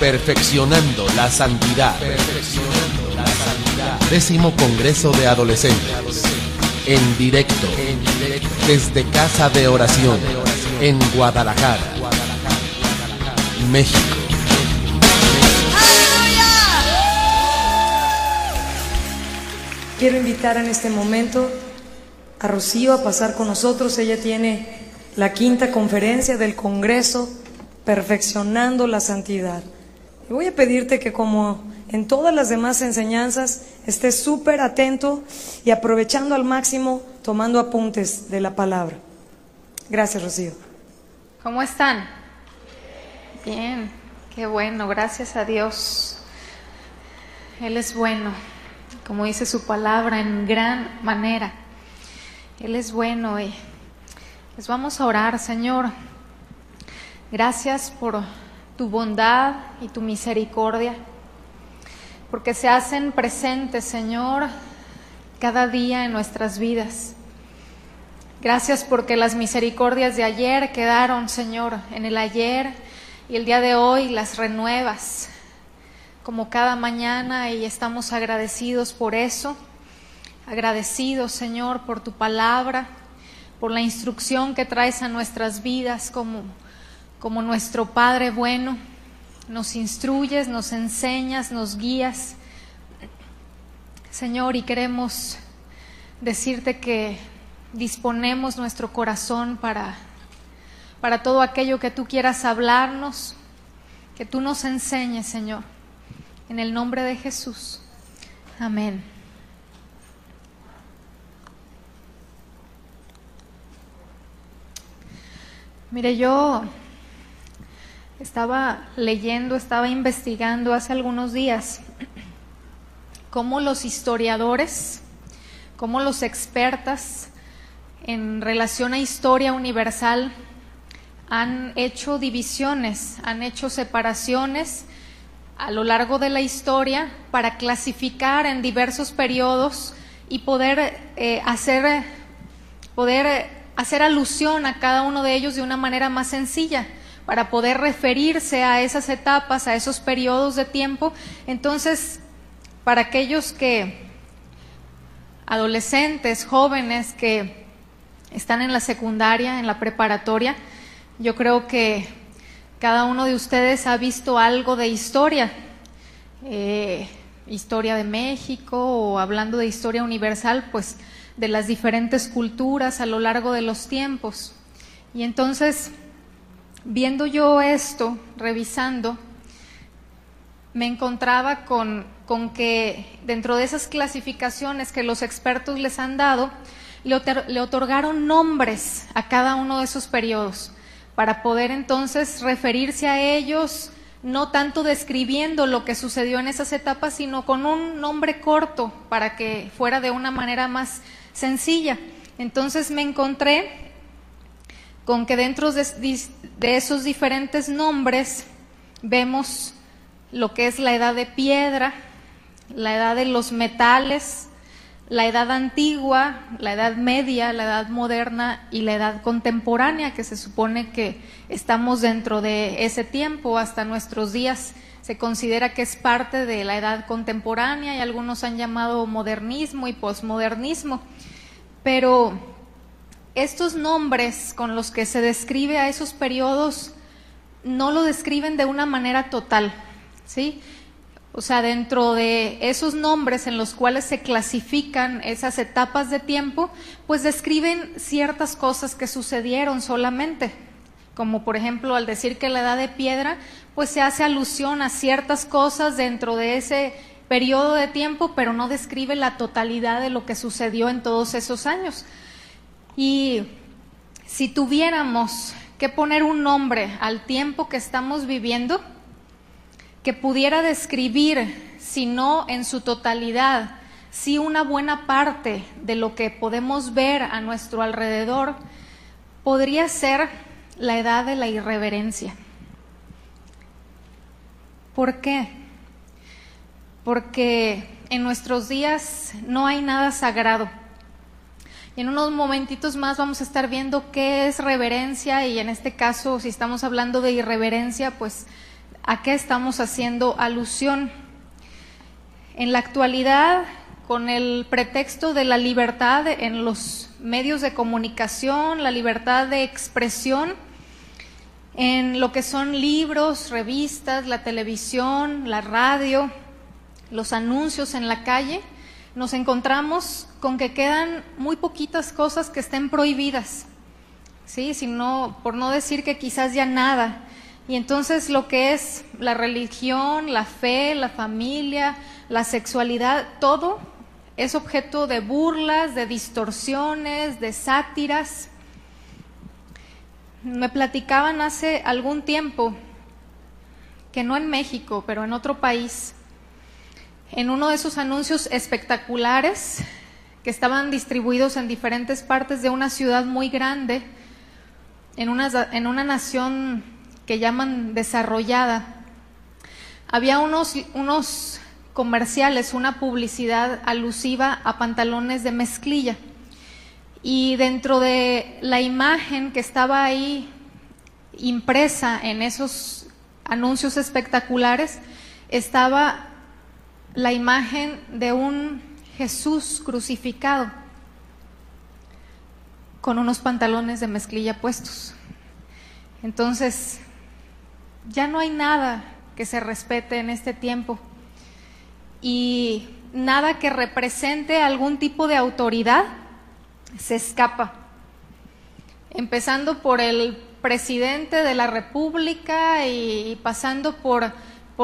Perfeccionando la santidad. Perfeccionando la santidad. 10º Congreso de Adolescentes. En directo. Desde Casa de Oración. En Guadalajara, México. Quiero invitar en este momento a Rocío a pasar con nosotros. Ella tiene la 5ª conferencia del Congreso Perfeccionando la Santidad. Y voy a pedirte que, como en todas las demás enseñanzas, estés súper atento y aprovechando al máximo, tomando apuntes de la palabra. Gracias, Rocío. ¿Cómo están? Bien, qué bueno, gracias a Dios. Él es bueno, como dice su palabra, en gran manera. Él es bueno y pues vamos a orar. Señor, gracias por tu bondad y tu misericordia, porque se hacen presentes, Señor, cada día en nuestras vidas. Gracias porque las misericordias de ayer quedaron, Señor, en el ayer, y el día de hoy las renuevas como cada mañana, y estamos agradecidos por eso. Agradecidos, Señor, por tu palabra, por la instrucción que traes a nuestras vidas como nuestro Padre bueno. Nos instruyes, nos enseñas, nos guías, Señor, y queremos decirte que disponemos nuestro corazón para todo aquello que tú quieras hablarnos, que tú nos enseñes, Señor, en el nombre de Jesús. Amén. Mire, yo estaba leyendo, estaba investigando hace algunos días cómo los historiadores, cómo los expertas en relación a historia universal han hecho divisiones, han hecho separaciones a lo largo de la historia para clasificar en diversos periodos y poder hacer alusión a cada uno de ellos de una manera más sencilla, para poder referirse a esas etapas, a esos periodos de tiempo. Entonces, para aquellos adolescentes, jóvenes que están en la secundaria, en la preparatoria, yo creo que cada uno de ustedes ha visto algo de historia, historia de México, o hablando de historia universal, pues de las diferentes culturas a lo largo de los tiempos. Y entonces, viendo yo esto, revisando, me encontraba con que dentro de esas clasificaciones que los expertos les han dado, le otorgaron nombres a cada uno de esos periodos, para poder entonces referirse a ellos, no tanto describiendo lo que sucedió en esas etapas, sino con un nombre corto, para que fuera de una manera más sencilla. Entonces me encontré con que dentro de esos diferentes nombres vemos lo que es la edad de piedra, la edad de los metales, la edad antigua, la edad media, la edad moderna y la edad contemporánea, que se supone que estamos dentro de ese tiempo. Hasta nuestros días se considera que es parte de la edad contemporánea, y algunos han llamado modernismo y posmodernismo. Pero estos nombres con los que se describe a esos periodos no lo describen de una manera total, ¿sí? O sea, dentro de esos nombres en los cuales se clasifican esas etapas de tiempo, pues describen ciertas cosas que sucedieron solamente, como por ejemplo al decir que la edad de piedra, pues se hace alusión a ciertas cosas dentro de ese periodo de tiempo, pero no describe la totalidad de lo que sucedió en todos esos años. Y si tuviéramos que poner un nombre al tiempo que estamos viviendo, que pudiera describir, si no en su totalidad, si una buena parte de lo que podemos ver a nuestro alrededor, podría ser la edad de la irreverencia. ¿Por qué? Porque en nuestros días no hay nada sagrado. Y en unos momentitos más vamos a estar viendo qué es reverencia, y en este caso, si estamos hablando de irreverencia, pues a qué estamos haciendo alusión. En la actualidad, con el pretexto de la libertad en los medios de comunicación, la libertad de expresión, en lo que son libros, revistas, la televisión, la radio, los anuncios en la calle, nos encontramos con que quedan muy poquitas cosas que estén prohibidas, ¿sí? Por no decir que quizás ya nada. Y entonces lo que es la religión, la fe, la familia, la sexualidad, todo es objeto de burlas, de distorsiones, de sátiras. Me platicaban hace algún tiempo que no en México, pero en otro país, en uno de esos anuncios espectaculares que estaban distribuidos en diferentes partes de una ciudad muy grande, en una nación que llaman desarrollada, había unos comerciales, una publicidad alusiva a pantalones de mezclilla. Y dentro de la imagen que estaba ahí impresa en esos anuncios espectaculares, estaba la imagen de un Jesús crucificado con unos pantalones de mezclilla puestos. Entonces, ya no hay nada que se respete en este tiempo y nada que represente algún tipo de autoridad se escapa, empezando por el presidente de la República y pasando por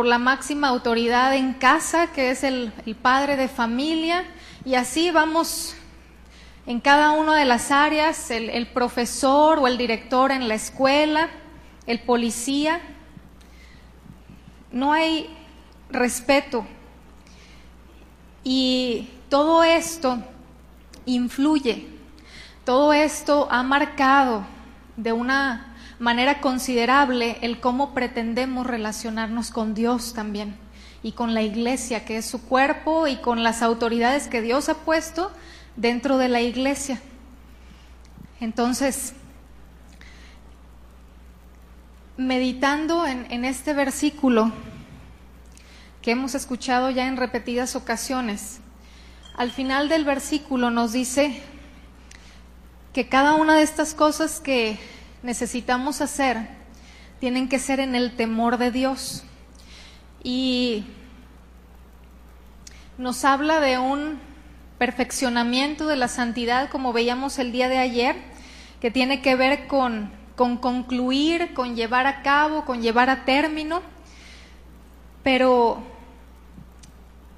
la máxima autoridad en casa, que es el padre de familia, y así vamos en cada una de las áreas, el profesor o el director en la escuela, el policía. No hay respeto, y todo esto influye. Todo esto ha marcado de una manera considerable el cómo pretendemos relacionarnos con Dios también, y con la iglesia, que es su cuerpo, y con las autoridades que Dios ha puesto dentro de la iglesia. Entonces, meditando en este versículo que hemos escuchado ya en repetidas ocasiones, al final del versículo nos dice que cada una de estas cosas que necesitamos hacer tienen que ser en el temor de Dios, y nos habla de un perfeccionamiento de la santidad, como veíamos el día de ayer, que tiene que ver con concluir, con llevar a cabo, con llevar a término. Pero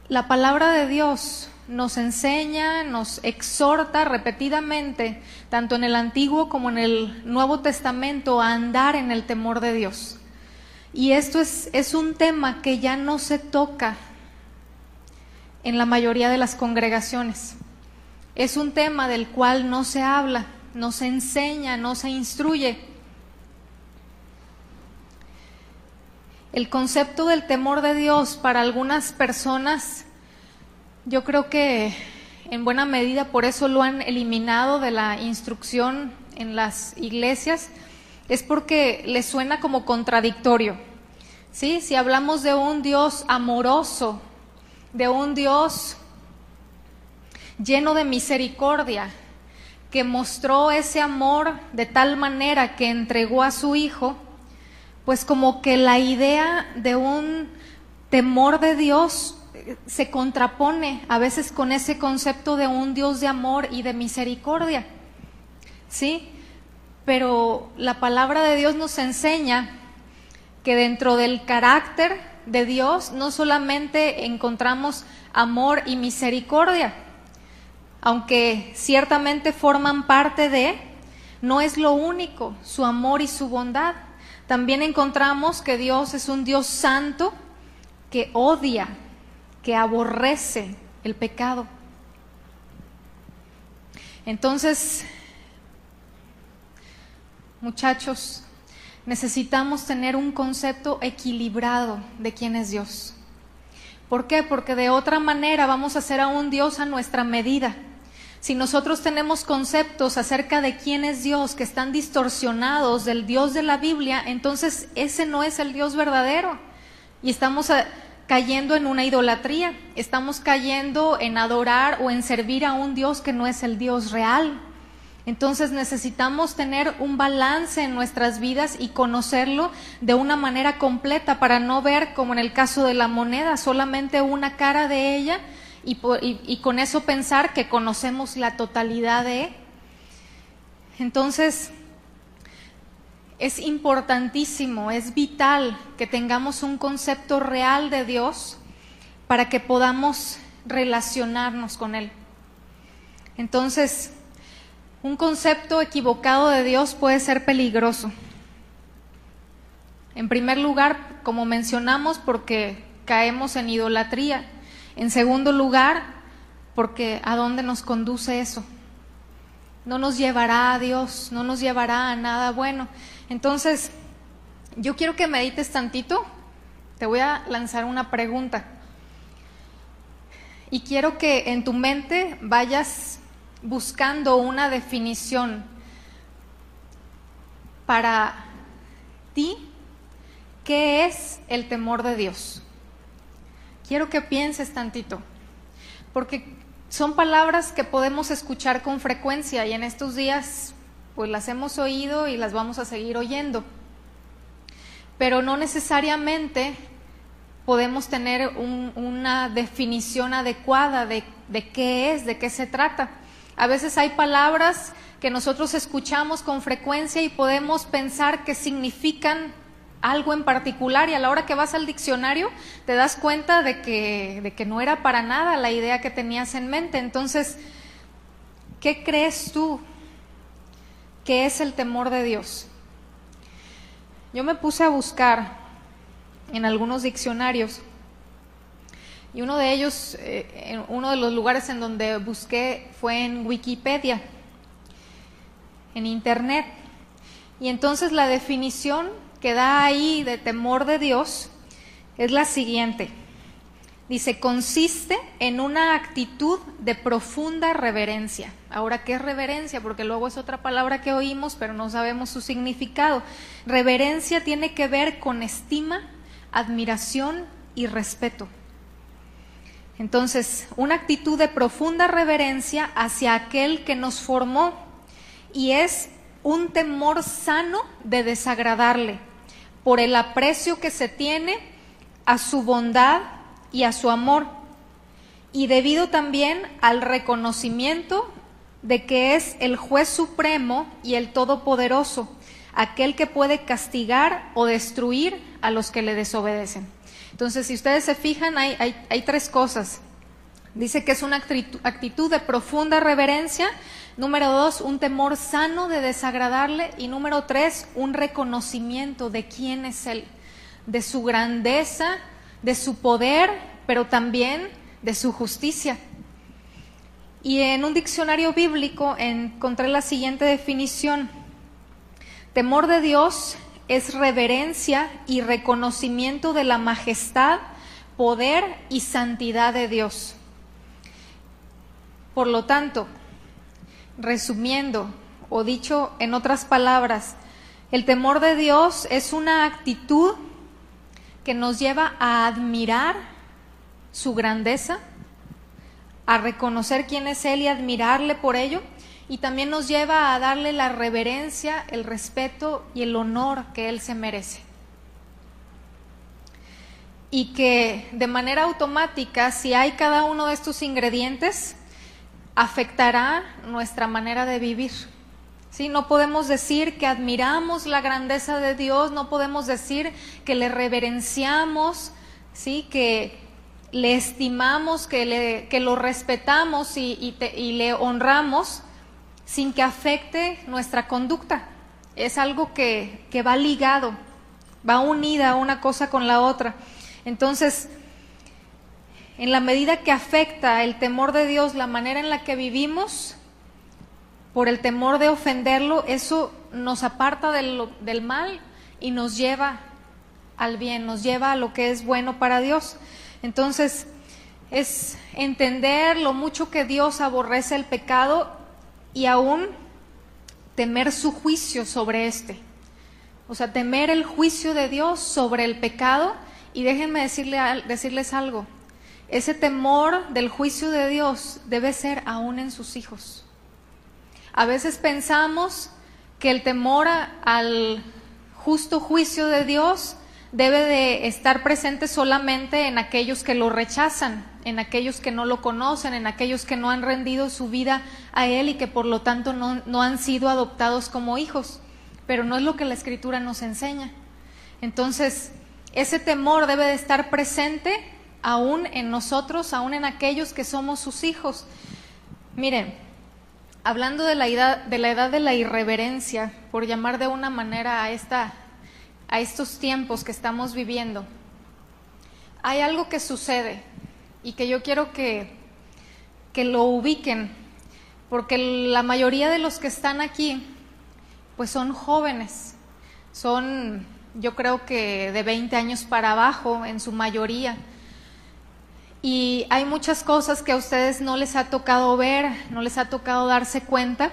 la palabra de Dios nos enseña, nos exhorta repetidamente, tanto en el Antiguo como en el Nuevo Testamento, a andar en el temor de Dios. Y esto es un tema que ya no se toca en la mayoría de las congregaciones. Es un tema del cual no se habla, no se enseña, no se instruye. El concepto del temor de Dios para algunas personas, yo creo que en buena medida por eso lo han eliminado de la instrucción en las iglesias, es porque les suena como contradictorio, ¿sí? Si hablamos de un Dios amoroso, de un Dios lleno de misericordia, que mostró ese amor de tal manera que entregó a su Hijo, pues como que la idea de un temor de Dios se contrapone a veces con ese concepto de un Dios de amor y de misericordia, ¿sí? Pero la palabra de Dios nos enseña que dentro del carácter de Dios no solamente encontramos amor y misericordia, aunque ciertamente forman parte de, no es lo único, su amor y su bondad. También encontramos que Dios es un Dios santo que odia, que aborrece el pecado. Entonces, muchachos, necesitamos tener un concepto equilibrado de quién es Dios. ¿Por qué? Porque de otra manera vamos a hacer a un Dios a nuestra medida. Si nosotros tenemos conceptos acerca de quién es Dios que están distorsionados del Dios de la Biblia, entonces ese no es el Dios verdadero. Y estamos cayendo en una idolatría, estamos cayendo en adorar o en servir a un Dios que no es el Dios real. Entonces necesitamos tener un balance en nuestras vidas y conocerlo de una manera completa para no ver, como en el caso de la moneda, solamente una cara de ella y con eso pensar que conocemos la totalidad de. Entonces, es importantísimo, es vital que tengamos un concepto real de Dios para que podamos relacionarnos con Él. Entonces, un concepto equivocado de Dios puede ser peligroso. En primer lugar, como mencionamos, porque caemos en idolatría. En segundo lugar, porque ¿a dónde nos conduce eso? No nos llevará a Dios, no nos llevará a nada bueno. Entonces, yo quiero que medites tantito. Te voy a lanzar una pregunta. Y quiero que en tu mente vayas buscando una definición para ti. ¿Qué es el temor de Dios? Quiero que pienses tantito, porque son palabras que podemos escuchar con frecuencia y en estos días pues las hemos oído y las vamos a seguir oyendo, pero no necesariamente podemos tener una definición adecuada de qué es, de qué se trata. A veces hay palabras que nosotros escuchamos con frecuencia y podemos pensar que significan algo en particular y a la hora que vas al diccionario te das cuenta de que no era para nada la idea que tenías en mente. Entonces, ¿qué crees tú que es el temor de Dios? Yo me puse a buscar en algunos diccionarios y uno de ellos, uno de los lugares en donde busqué fue en Wikipedia, en internet, y entonces la definición que da ahí de temor de Dios es la siguiente. Dice, consiste en una actitud de profunda reverencia. Ahora, ¿qué es reverencia? Porque luego es otra palabra que oímos, pero no sabemos su significado. Reverencia tiene que ver con estima, admiración y respeto. Entonces, una actitud de profunda reverencia hacia aquel que nos formó y es un temor sano de desagradarle, por el aprecio que se tiene a su bondad y a su amor, y debido también al reconocimiento de que es el juez supremo y el todopoderoso, aquel que puede castigar o destruir a los que le desobedecen. Entonces, si ustedes se fijan, hay tres cosas. Dice que es una actitud de profunda reverencia. Número 2, un temor sano de desagradarle. Y número 3, un reconocimiento de quién es Él, de su grandeza, de su poder, pero también de su justicia. Y en un diccionario bíblico encontré la siguiente definición. Temor de Dios es reverencia y reconocimiento de la majestad, poder y santidad de Dios. Por lo tanto, resumiendo, o dicho en otras palabras, el temor de Dios es una actitud que nos lleva a admirar su grandeza, a reconocer quién es Él y admirarle por ello, y también nos lleva a darle la reverencia, el respeto y el honor que Él se merece. Y que de manera automática, si hay cada uno de estos ingredientes, afectará nuestra manera de vivir. ¿Sí? No podemos decir que admiramos la grandeza de Dios, no podemos decir que le reverenciamos, ¿sí? Que le estimamos, que lo respetamos y le honramos sin que afecte nuestra conducta. Es algo que va ligado, va unida una cosa con la otra. Entonces, en la medida que afecta el temor de Dios la manera en la que vivimos, por el temor de ofenderlo, eso nos aparta del mal y nos lleva al bien, nos lleva a lo que es bueno para Dios. Entonces, es entender lo mucho que Dios aborrece el pecado y aún temer su juicio sobre este. O sea, temer el juicio de Dios sobre el pecado. Y déjenme decirles algo, ese temor del juicio de Dios debe ser aún en sus hijos. A veces pensamos que el temor al justo juicio de Dios debe de estar presente solamente en aquellos que lo rechazan, en aquellos que no lo conocen, en aquellos que no han rendido su vida a Él y que por lo tanto no han sido adoptados como hijos. Pero no es lo que la Escritura nos enseña. Entonces, ese temor debe de estar presente aún en nosotros, aún en aquellos que somos sus hijos. Miren, hablando de la edad de la irreverencia, por llamar de una manera a estos tiempos que estamos viviendo, hay algo que sucede y que yo quiero que lo ubiquen, porque la mayoría de los que están aquí pues son jóvenes, son, yo creo que de 20 años para abajo en su mayoría, y hay muchas cosas que a ustedes no les ha tocado ver, no les ha tocado darse cuenta,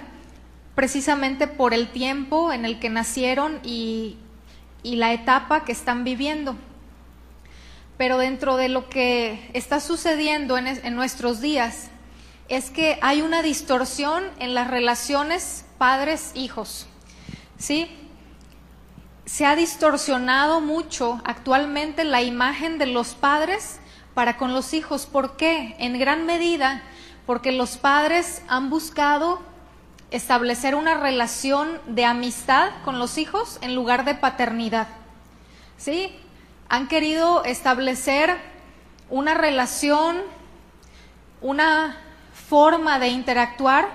precisamente por el tiempo en el que nacieron y la etapa que están viviendo. Pero dentro de lo que está sucediendo en nuestros días es que hay una distorsión en las relaciones padres-hijos, ¿sí? Se ha distorsionado mucho actualmente la imagen de los padres para con los hijos. ¿Por qué? En gran medida porque los padres han buscado establecer una relación de amistad con los hijos en lugar de paternidad, ¿sí? Han querido establecer una relación, una forma de interactuar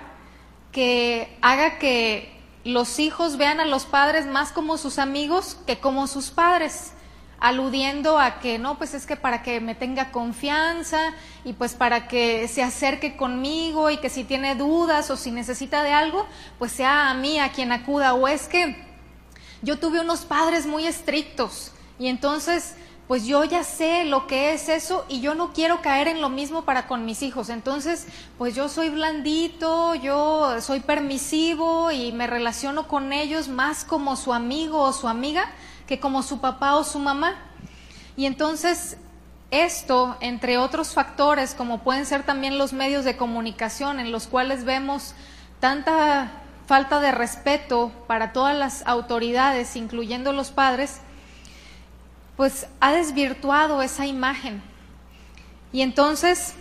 que haga que los hijos vean a los padres más como sus amigos que como sus padres, aludiendo a que no, pues es que para que me tenga confianza y pues para que se acerque conmigo y que si tiene dudas o si necesita de algo, pues sea a mí a quien acuda, o es que yo tuve unos padres muy estrictos y entonces pues yo ya sé lo que es eso y yo no quiero caer en lo mismo para con mis hijos, entonces pues yo soy blandito, yo soy permisivo y me relaciono con ellos más como su amigo o su amiga que como su papá o su mamá. Y entonces esto, entre otros factores, como pueden ser también los medios de comunicación, en los cuales vemos tanta falta de respeto para todas las autoridades, incluyendo los padres, pues ha desvirtuado esa imagen. Y entonces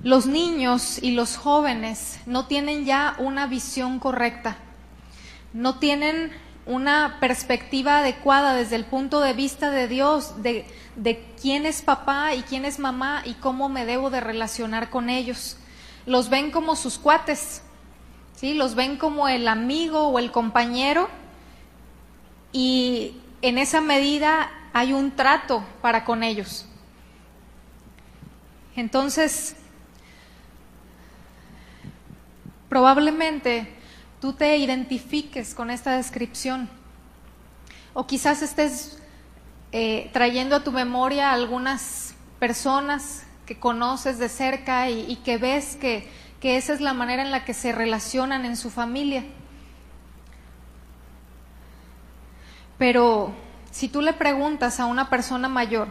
los niños y los jóvenes no tienen ya una visión correcta, no tienen una perspectiva adecuada desde el punto de vista de Dios, de quién es papá y quién es mamá y cómo me debo de relacionar con ellos. Los ven como sus cuates, ¿sí? Los ven como el amigo o el compañero, y en esa medida hay un trato para con ellos. Entonces, probablemente tú te identifiques con esta descripción, o quizás estés trayendo a tu memoria algunas personas que conoces de cerca y que ves que esa es la manera en la que se relacionan en su familia. Pero si tú le preguntas a una persona mayor,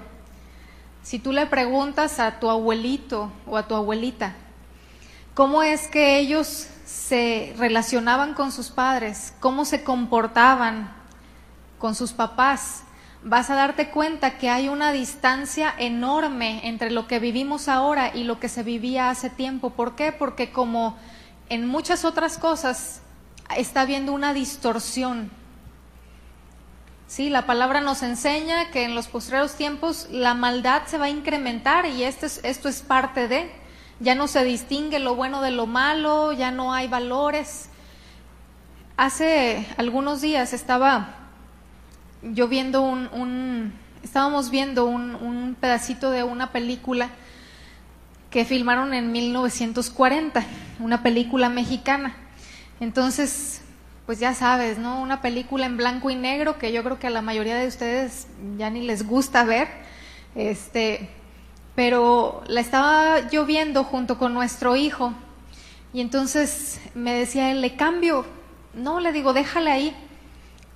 si tú le preguntas a tu abuelito o a tu abuelita, ¿cómo es que ellos se relacionaban con sus padres? ¿Cómo se comportaban con sus papás? Vas a darte cuenta que hay una distancia enorme entre lo que vivimos ahora y lo que se vivía hace tiempo. ¿Por qué? Porque como en muchas otras cosas está habiendo una distorsión. Sí, la palabra nos enseña que en los postreros tiempos la maldad se va a incrementar y esto es parte de, ya no se distingue lo bueno de lo malo, ya no hay valores. Hace algunos días estaba yo viendo estábamos viendo un pedacito de una película que filmaron en 1940, una película mexicana. Entonces pues ya sabes, ¿no? Una película en blanco y negro que yo creo que a la mayoría de ustedes ya ni les gusta ver, pero la estaba yo viendo junto con nuestro hijo y entonces me decía él, ¿le cambio? No, le digo, déjale ahí,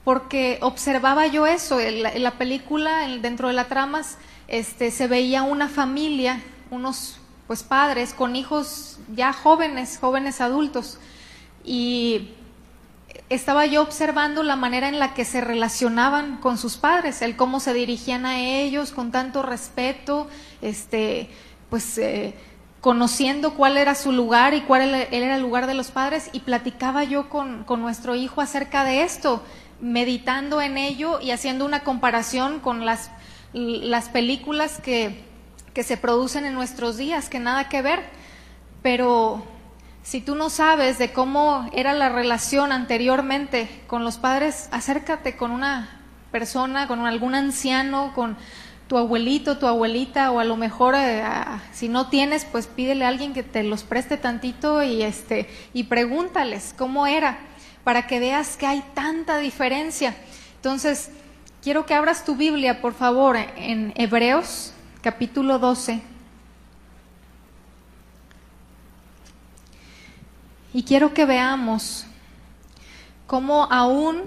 porque observaba yo eso, en la película, dentro de las tramas, se veía una familia, unos pues padres con hijos ya jóvenes adultos, y estaba yo observando la manera en la que se relacionaban con sus padres, el cómo se dirigían a ellos con tanto respeto, conociendo cuál era su lugar y cuál era el lugar de los padres, y platicaba yo con nuestro hijo acerca de esto, meditando en ello y haciendo una comparación con las películas que se producen en nuestros días, que nada que ver. Pero si tú no sabes de cómo era la relación anteriormente con los padres, acércate con una persona, con algún anciano, con tu abuelito, tu abuelita, o a lo mejor si no tienes, pues pídele a alguien que te los preste tantito y pregúntales cómo era, para que veas que hay tanta diferencia. Entonces, quiero que abras tu Biblia, por favor, en Hebreos, capítulo 12. Y quiero que veamos cómo aún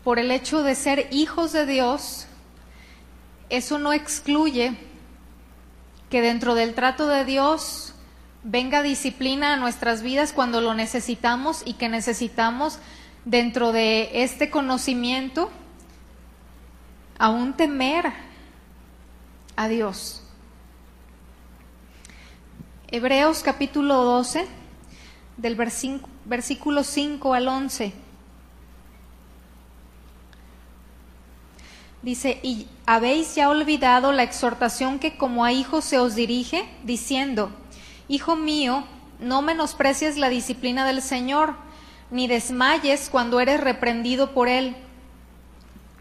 por el hecho de ser hijos de Dios, eso no excluye que dentro del trato de Dios venga disciplina a nuestras vidas cuando lo necesitamos, y que necesitamos dentro de este conocimiento aún temer a Dios. Hebreos capítulo 12, del versículo 5 al 11. Dice, y habéis ya olvidado la exhortación que como a hijos se os dirige, diciendo, Hijo mío, no menosprecies la disciplina del Señor, ni desmayes cuando eres reprendido por Él,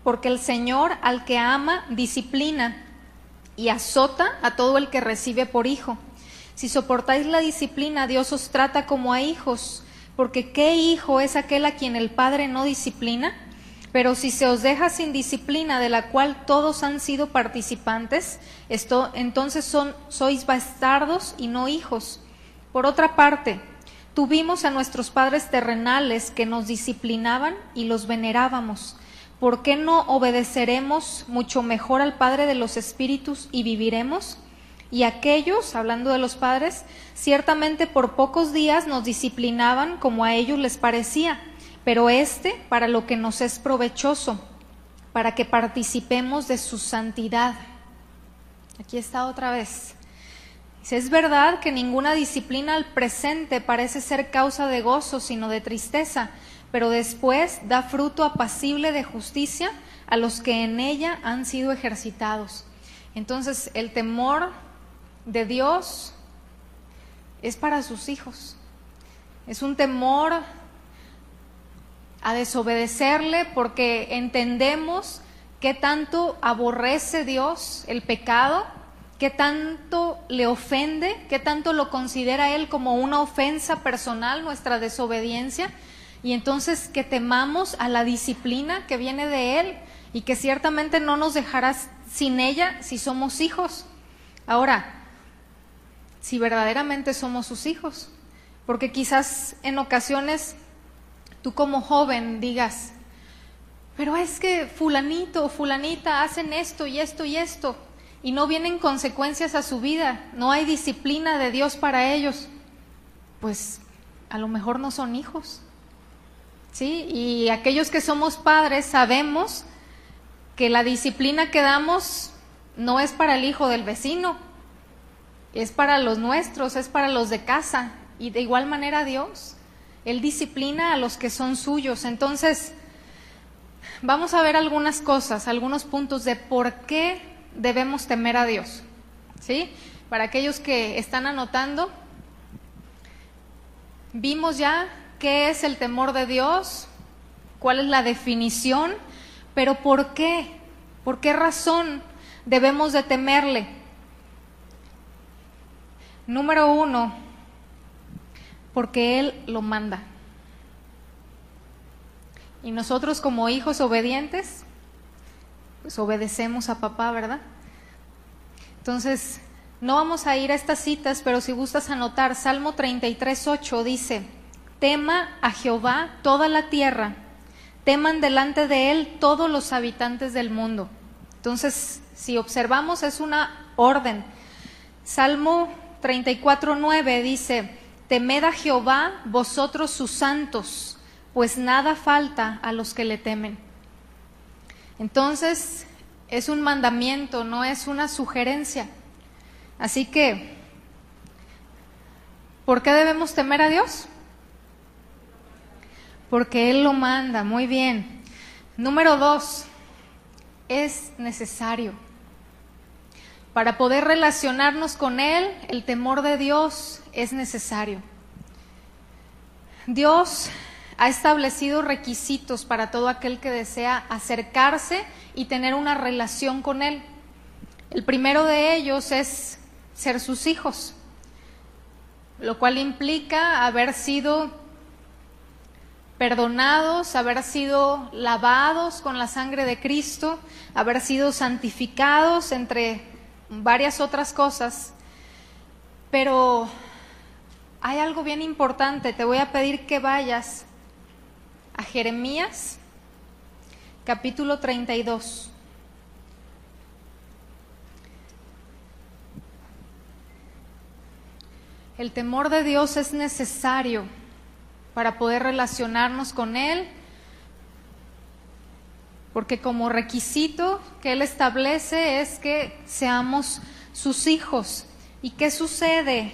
porque el Señor al que ama disciplina y azota a todo el que recibe por hijo. Si soportáis la disciplina, Dios os trata como a hijos, porque ¿qué hijo es aquel a quien el Padre no disciplina? Pero si se os deja sin disciplina, de la cual todos han sido participantes, entonces sois bastardos y no hijos. Por otra parte, tuvimos a nuestros padres terrenales que nos disciplinaban y los venerábamos. ¿Por qué no obedeceremos mucho mejor al Padre de los espíritus y viviremos? Y aquellos, hablando de los padres, ciertamente por pocos días nos disciplinaban como a ellos les parecía, pero para lo que nos es provechoso, para que participemos de su santidad. Aquí está otra vez. Dice, es verdad que ninguna disciplina al presente parece ser causa de gozo, sino de tristeza, pero después da fruto apacible de justicia a los que en ella han sido ejercitados. Entonces, el temor de Dios es para sus hijos. Es un temor a desobedecerle porque entendemos qué tanto aborrece Dios el pecado, qué tanto le ofende, qué tanto lo considera Él como una ofensa personal, nuestra desobediencia, y entonces que temamos a la disciplina que viene de Él y que ciertamente no nos dejará sin ella si somos hijos. Ahora, si verdaderamente somos sus hijos, porque quizás en ocasiones tú como joven digas, pero es que fulanito o fulanita hacen esto y esto y esto, y no vienen consecuencias a su vida, no hay disciplina de Dios para ellos, pues a lo mejor no son hijos, ¿sí? Y aquellos que somos padres sabemos que la disciplina que damos no es para el hijo del vecino, es para los nuestros, es para los de casa, y de igual manera Dios, Él disciplina a los que son suyos. Entonces, vamos a ver algunas cosas, algunos puntos de por qué debemos temer a Dios, ¿sí? Para aquellos que están anotando, vimos ya qué es el temor de Dios, cuál es la definición, pero ¿por qué? ¿Por qué razón debemos de temerle? Número 1, porque Él lo manda. Y nosotros como hijos obedientes, pues obedecemos a papá, ¿verdad? Entonces, no vamos a ir a estas citas, pero si gustas anotar, Salmo 33:8 dice: tema a Jehová toda la tierra, teman delante de él todos los habitantes del mundo. Entonces, si observamos, es una orden. Salmo 34:9 dice: temed a Jehová vosotros sus santos, pues nada falta a los que le temen. Entonces, es un mandamiento, no es una sugerencia. Así que, ¿por qué debemos temer a Dios? Porque Él lo manda, muy bien. Número 2, es necesario. Para poder relacionarnos con Él, el temor de Dios es necesario. Dios ha establecido requisitos para todo aquel que desea acercarse y tener una relación con Él. El primero de ellos es ser sus hijos, lo cual implica haber sido perdonados, haber sido lavados con la sangre de Cristo, haber sido santificados, entre varias otras cosas. Pero hay algo bien importante. Te voy a pedir que vayas a Jeremías, capítulo 32. El temor de Dios es necesario para poder relacionarnos con Él, porque como requisito que Él establece es que seamos sus hijos. ¿Y qué sucede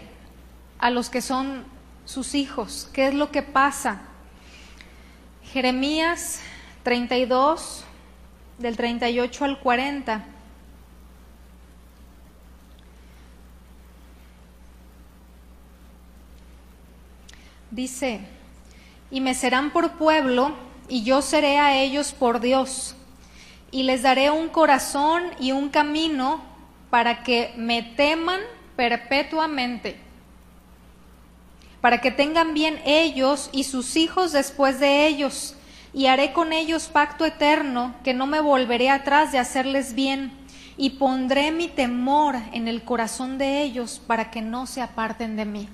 a los que son sus hijos? ¿Qué es lo que pasa? Jeremías 32, del 38 al 40. Dice: y me serán por pueblo, y yo seré a ellos por Dios, y les daré un corazón y un camino para que me teman perpetuamente, para que tengan bien ellos y sus hijos después de ellos, y haré con ellos pacto eterno, que no me volveré atrás de hacerles bien, y pondré mi temor en el corazón de ellos para que no se aparten de mí.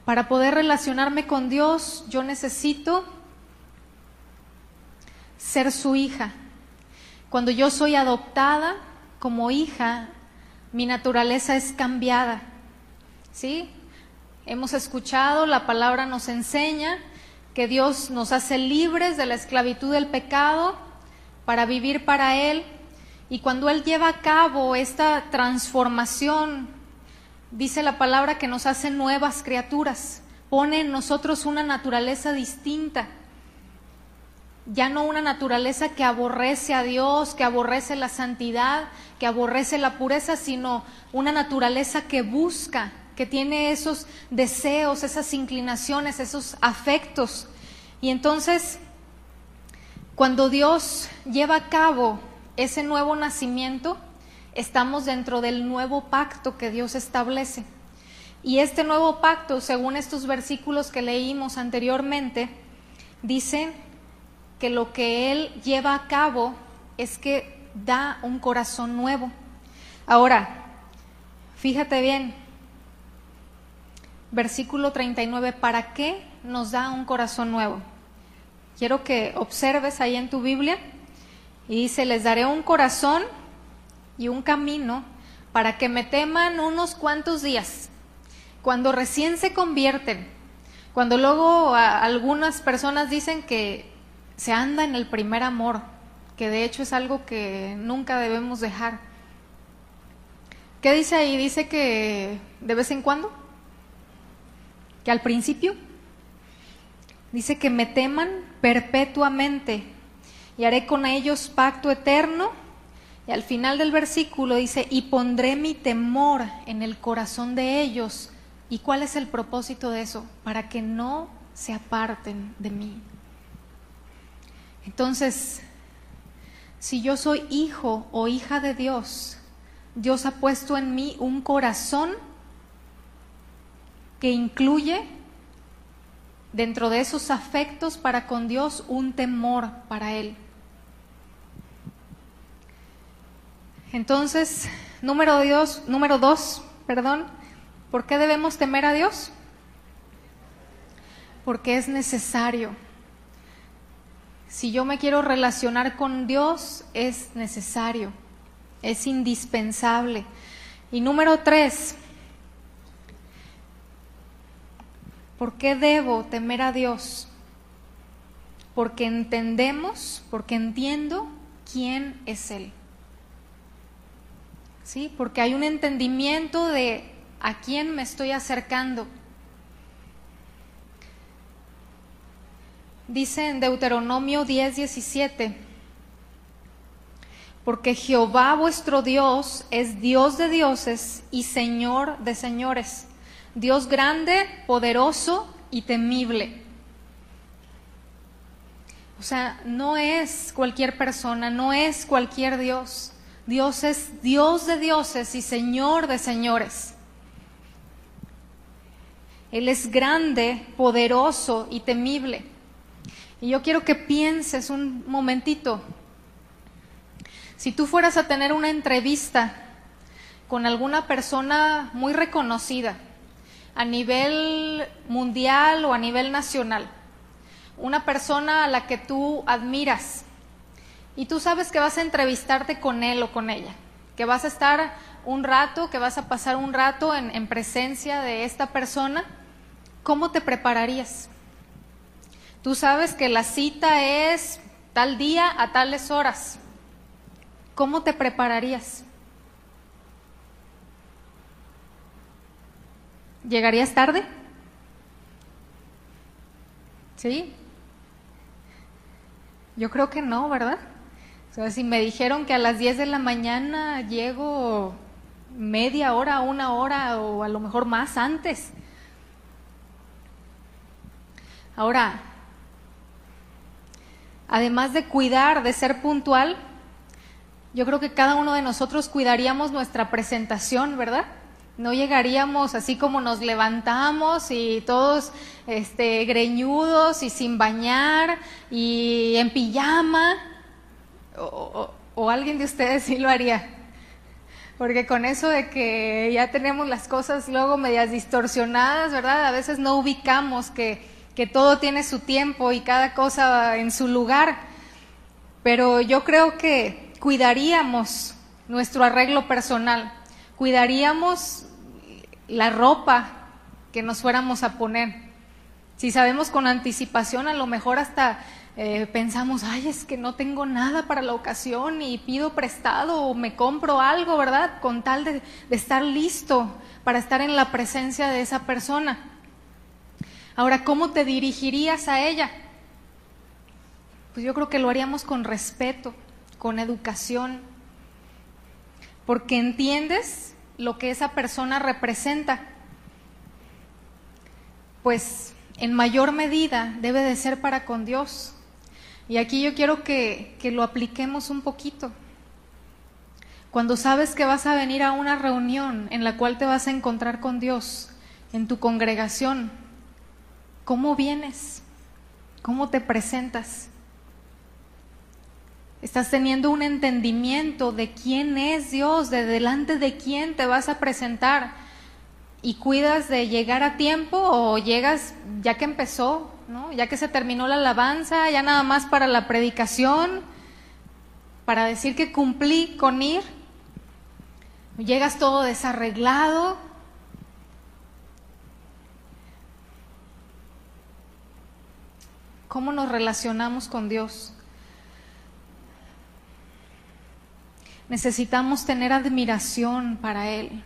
Para poder relacionarme con Dios, yo necesito ser su hija. Cuando yo soy adoptada como hija, mi naturaleza es cambiada, ¿sí? Hemos escuchado, la palabra nos enseña que Dios nos hace libres de la esclavitud del pecado para vivir para Él. Y cuando Él lleva a cabo esta transformación, dice la palabra que nos hace nuevas criaturas, pone en nosotros una naturaleza distinta, ya no una naturaleza que aborrece a Dios, que aborrece la santidad, que aborrece la pureza, sino una naturaleza que busca, que tiene esos deseos, esas inclinaciones, esos afectos. Y entonces, cuando Dios lleva a cabo ese nuevo nacimiento, estamos dentro del nuevo pacto que Dios establece. Y este nuevo pacto, según estos versículos que leímos anteriormente, dice que lo que Él lleva a cabo es que da un corazón nuevo. Ahora, fíjate bien, versículo 39, ¿para qué nos da un corazón nuevo? Quiero que observes ahí en tu Biblia, y dice: les daré un corazón y un camino para que me teman unos cuantos días. Cuando recién se convierten, cuando luego algunas personas dicen que se anda en el primer amor, que de hecho es algo que nunca debemos dejar. ¿Qué dice ahí? Dice que de vez en cuando, que al principio, dice que me teman perpetuamente y haré con ellos pacto eterno. Y al final del versículo dice: y pondré mi temor en el corazón de ellos. ¿Y cuál es el propósito de eso? Para que no se aparten de mí. Entonces, si yo soy hijo o hija de Dios, Dios ha puesto en mí un corazón que incluye dentro de esos afectos para con Dios, un temor para Él. Entonces, número dos, ¿por qué debemos temer a Dios? Porque es necesario. Si yo me quiero relacionar con Dios, es necesario, es indispensable. Y número 3, ¿por qué debo temer a Dios? Porque entiendo quién es Él. ¿Sí? Porque hay un entendimiento de a quién me estoy acercando. Dice en Deuteronomio 10:17, porque Jehová vuestro Dios es Dios de dioses y Señor de señores, Dios grande, poderoso y temible. O sea, no es cualquier persona, no es cualquier Dios. Dios es Dios de dioses y Señor de señores. Él es grande, poderoso y temible. Y yo quiero que pienses un momentito. Si tú fueras a tener una entrevista con alguna persona muy reconocida, a nivel mundial o a nivel nacional, una persona a la que tú admiras, y tú sabes que vas a entrevistarte con él o con ella, que vas a estar un rato, que vas a pasar un rato en presencia de esta persona, ¿cómo te prepararías? Tú sabes que la cita es tal día a tales horas. ¿Cómo te prepararías? ¿Llegarías tarde? ¿Sí? Yo creo que no, ¿verdad? O sea, si me dijeron que a las 10 de la mañana llego media hora, una hora o a lo mejor más antes. Ahora, además de cuidar, de ser puntual, yo creo que cada uno de nosotros cuidaríamos nuestra presentación, ¿verdad? No llegaríamos así como nos levantamos y todos greñudos y sin bañar y en pijama, o alguien de ustedes sí lo haría, porque con eso de que ya tenemos las cosas luego medias distorsionadas, ¿verdad? A veces no ubicamos que todo tiene su tiempo y cada cosa en su lugar, pero yo creo que cuidaríamos nuestro arreglo personal, cuidaríamos la ropa que nos fuéramos a poner. Si sabemos con anticipación, a lo mejor hasta pensamos, ay, es que no tengo nada para la ocasión y pido prestado o me compro algo, ¿verdad? Con tal de estar listo para estar en la presencia de esa persona. Ahora, ¿cómo te dirigirías a ella? Pues yo creo que lo haríamos con respeto, con educación, porque entiendes lo que esa persona representa. Pues en mayor medida debe de ser para con Dios. Y aquí yo quiero que lo apliquemos un poquito. Cuando sabes que vas a venir a una reunión en la cual te vas a encontrar con Dios, en tu congregación, ¿cómo vienes? ¿Cómo te presentas? ¿Estás teniendo un entendimiento de quién es Dios, de delante de quién te vas a presentar? ¿Y cuidas de llegar a tiempo o llegas ya que empezó, ¿no? Ya que se terminó la alabanza, ya nada más para la predicación, para decir que cumplí con ir? ¿Llegas todo desarreglado? ¿Cómo nos relacionamos con Dios? Necesitamos tener admiración para Él.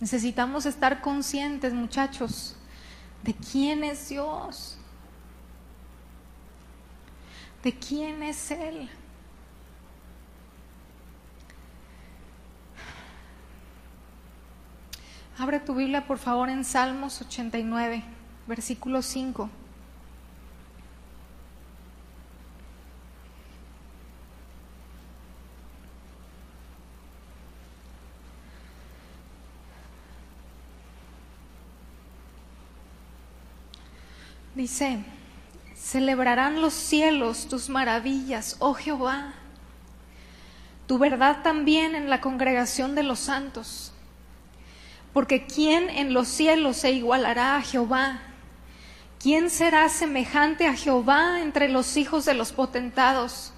Necesitamos estar conscientes, muchachos, de quién es Dios, de quién es Él. Abre tu Biblia, por favor, en Salmos 89, versículo 5. Dice: celebrarán los cielos tus maravillas, oh Jehová, tu verdad también en la congregación de los santos. Porque ¿quién en los cielos se igualará a Jehová? ¿Quién será semejante a Jehová entre los hijos de los potentados?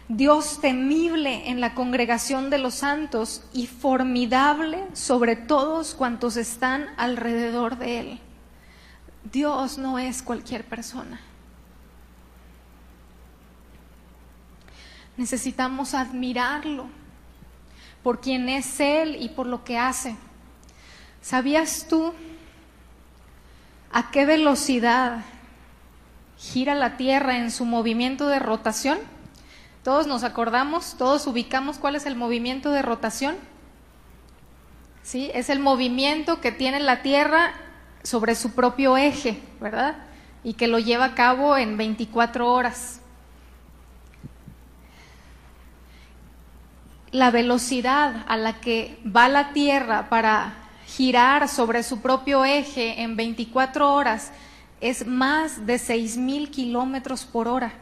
Dios temible en la congregación de los santos y formidable sobre todos cuantos están alrededor de él. Dios no es cualquier persona. Necesitamos admirarlo por quien es Él y por lo que hace. ¿Sabías tú a qué velocidad gira la Tierra en su movimiento de rotación? Todos nos acordamos, todos ubicamos cuál es el movimiento de rotación. ¿Sí? Es el movimiento que tiene la Tierra sobre su propio eje, ¿verdad? Y que lo lleva a cabo en 24 horas. La velocidad a la que va la Tierra para girar sobre su propio eje en 24 horas es más de 6,000 kilómetros por hora.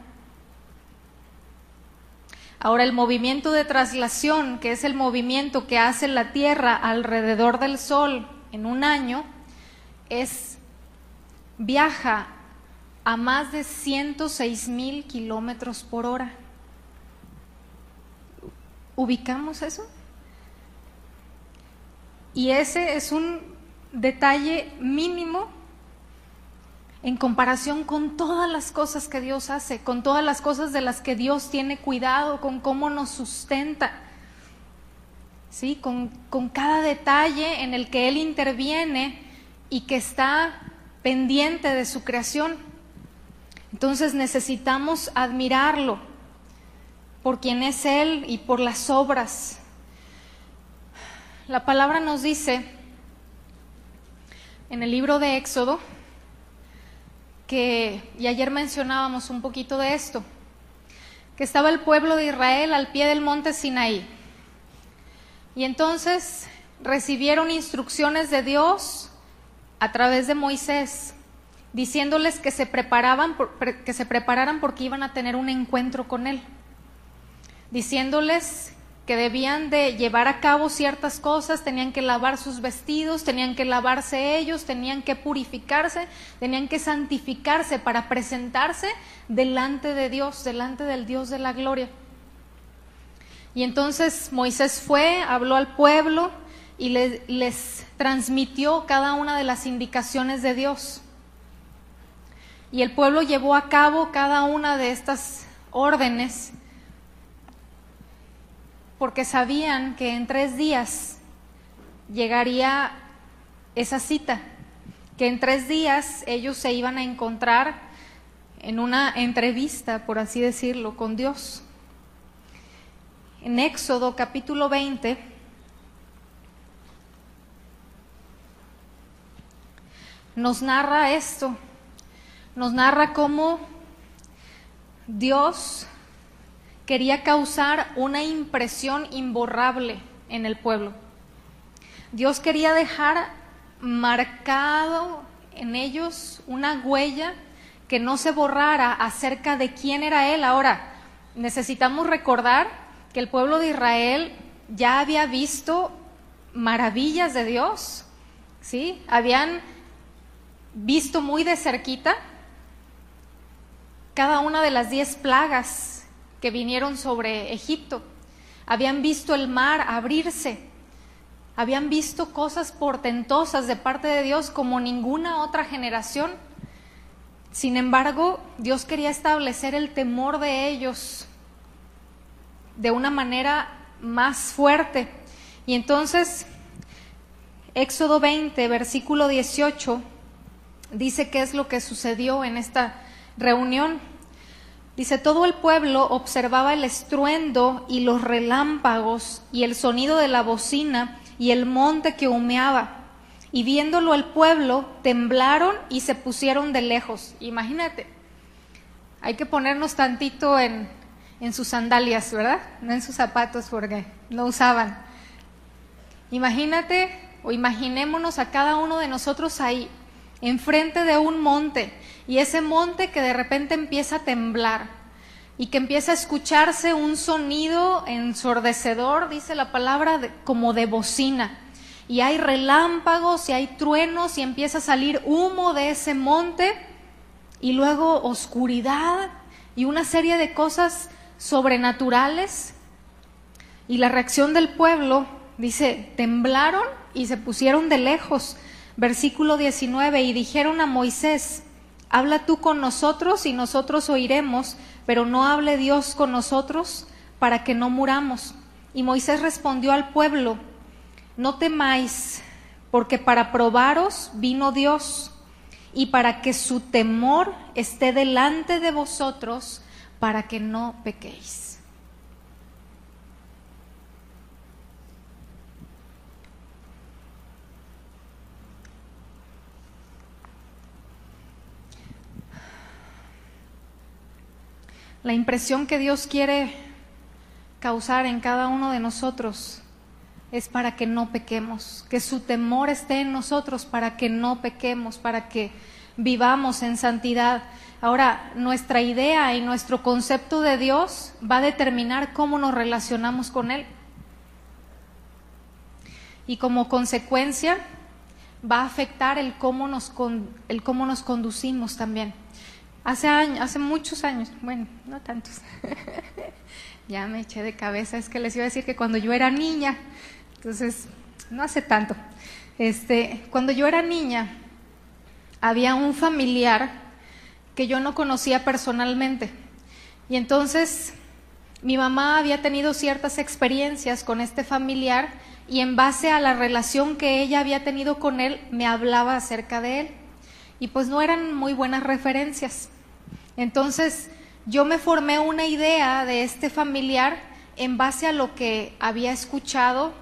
Ahora, el movimiento de traslación, que es el movimiento que hace la Tierra alrededor del Sol en un año, viaja a más de 106,000 kilómetros por hora. ¿Ubicamos eso? Y ese es un detalle mínimo en comparación con todas las cosas que Dios hace, con todas las cosas de las que Dios tiene cuidado, con cómo nos sustenta, ¿sí? Con cada detalle en el que Él interviene y que está pendiente de su creación. Entonces necesitamos admirarlo por quien es Él y por las obras. La palabra nos dice en el libro de Éxodo y ayer mencionábamos un poquito de esto, que estaba el pueblo de Israel al pie del monte Sinaí. Y entonces recibieron instrucciones de Dios a través de Moisés, diciéndoles que se prepararan porque iban a tener un encuentro con Él, diciéndoles que debían de llevar a cabo ciertas cosas, tenían que lavar sus vestidos, tenían que lavarse ellos, tenían que purificarse, tenían que santificarse para presentarse delante de Dios, delante del Dios de la gloria. Y entonces Moisés fue, habló al pueblo y les transmitió cada una de las indicaciones de Dios. Y el pueblo llevó a cabo cada una de estas órdenes, porque sabían que en 3 días llegaría esa cita, que en 3 días ellos se iban a encontrar en una entrevista, por así decirlo, con Dios. En Éxodo capítulo 20, nos narra esto, nos narra cómo Dios quería causar una impresión imborrable en el pueblo. Dios quería dejar marcado en ellos una huella que no se borrara acerca de quién era Él. Ahora, necesitamos recordar que el pueblo de Israel ya había visto maravillas de Dios, ¿sí? Habían visto muy de cerquita cada una de las 10 plagas que vinieron sobre Egipto. Habían visto el mar abrirse, habían visto cosas portentosas de parte de Dios como ninguna otra generación. Sin embargo, Dios quería establecer el temor de ellos de una manera más fuerte. Y entonces, Éxodo 20, versículo 18, dice qué es lo que sucedió en esta reunión. Dice: todo el pueblo observaba el estruendo y los relámpagos y el sonido de la bocina y el monte que humeaba. Y viéndolo el pueblo, temblaron y se pusieron de lejos. Imagínate, hay que ponernos tantito en sus sandalias, ¿verdad? No en sus zapatos porque no usaban. Imagínate o imaginémonos a cada uno de nosotros ahí, enfrente de un monte, y ese monte que de repente empieza a temblar y que empieza a escucharse un sonido ensordecedor, dice la palabra, como de bocina, y hay relámpagos y hay truenos y empieza a salir humo de ese monte, y luego oscuridad y una serie de cosas sobrenaturales. Y la reacción del pueblo, dice, temblaron y se pusieron de lejos. Versículo 19, y dijeron a Moisés: habla tú con nosotros y nosotros oiremos, pero no hable Dios con nosotros para que no muramos. Y Moisés respondió al pueblo: no temáis, porque para probaros vino Dios, y para que su temor esté delante de vosotros, para que no pequéis. La impresión que Dios quiere causar en cada uno de nosotros es para que no pequemos, que su temor esté en nosotros para que no pequemos, para que vivamos en santidad. Ahora, nuestra idea y nuestro concepto de Dios va a determinar cómo nos relacionamos con Él. Y como consecuencia va a afectar el cómo nos conducimos también. Hace muchos años, bueno, no tantos, ya me eché de cabeza, es que les iba a decir que cuando yo era niña, entonces, no hace tanto, cuando yo era niña, había un familiar que yo no conocía personalmente, y entonces mi mamá había tenido ciertas experiencias con este familiar, y en base a la relación que ella había tenido con él, me hablaba acerca de él, y pues no eran muy buenas referencias. Entonces yo me formé una idea de este familiar en base a lo que había escuchado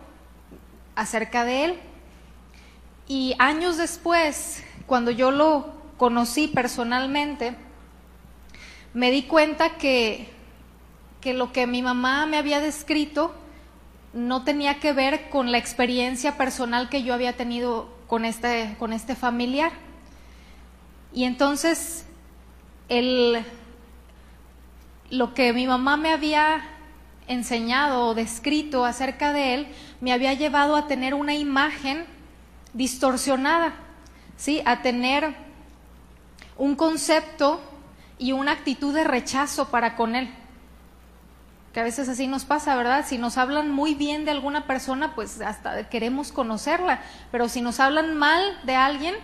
acerca de él. Y años después, cuando yo lo conocí personalmente, me di cuenta que lo que mi mamá me había descrito no tenía que ver con la experiencia personal que yo había tenido con este familiar. Y entonces lo que mi mamá me había enseñado o descrito acerca de él me había llevado a tener una imagen distorsionada, ¿sí? A tener un concepto y una actitud de rechazo para con él, que a veces así nos pasa, ¿verdad? Si nos hablan muy bien de alguna persona, pues hasta queremos conocerla, pero si nos hablan mal de alguien,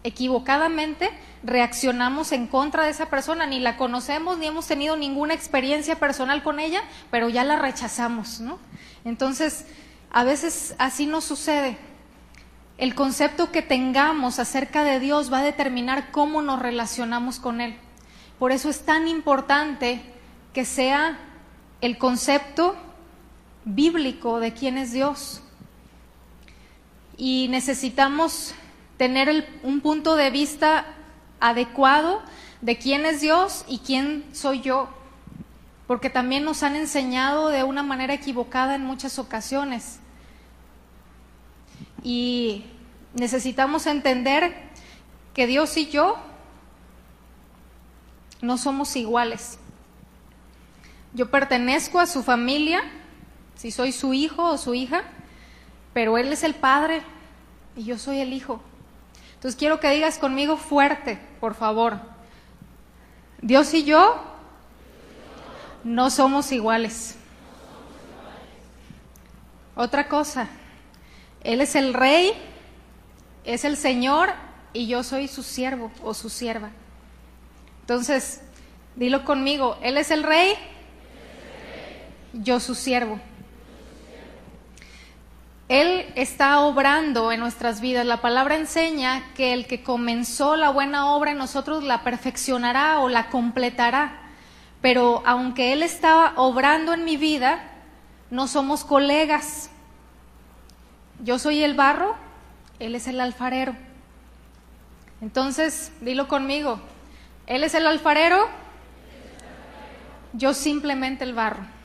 equivocadamente reaccionamos en contra de esa persona, ni la conocemos, ni hemos tenido ninguna experiencia personal con ella, pero ya la rechazamos, ¿no? Entonces, a veces así nos sucede. El concepto que tengamos acerca de Dios va a determinar cómo nos relacionamos con Él. Por eso es tan importante que sea el concepto bíblico de quién es Dios. Y necesitamos tener un punto de vista adecuado de quién es Dios y quién soy yo, porque también nos han enseñado de una manera equivocada en muchas ocasiones. Y necesitamos entender que Dios y yo no somos iguales. Yo pertenezco a su familia, si soy su hijo o su hija, pero Él es el Padre y yo soy el Hijo. Entonces quiero que digas conmigo fuerte, por favor: Dios y yo no somos iguales. Otra cosa: Él es el Rey, es el Señor, y yo soy su siervo o su sierva. Entonces, dilo conmigo: Él es el Rey, yo su siervo. Él está obrando en nuestras vidas. La palabra enseña que el que comenzó la buena obra en nosotros la perfeccionará o la completará. Pero aunque Él está obrando en mi vida, no somos colegas. Yo soy el barro, Él es el alfarero. Entonces, dilo conmigo: Él es el alfarero, yo simplemente el barro.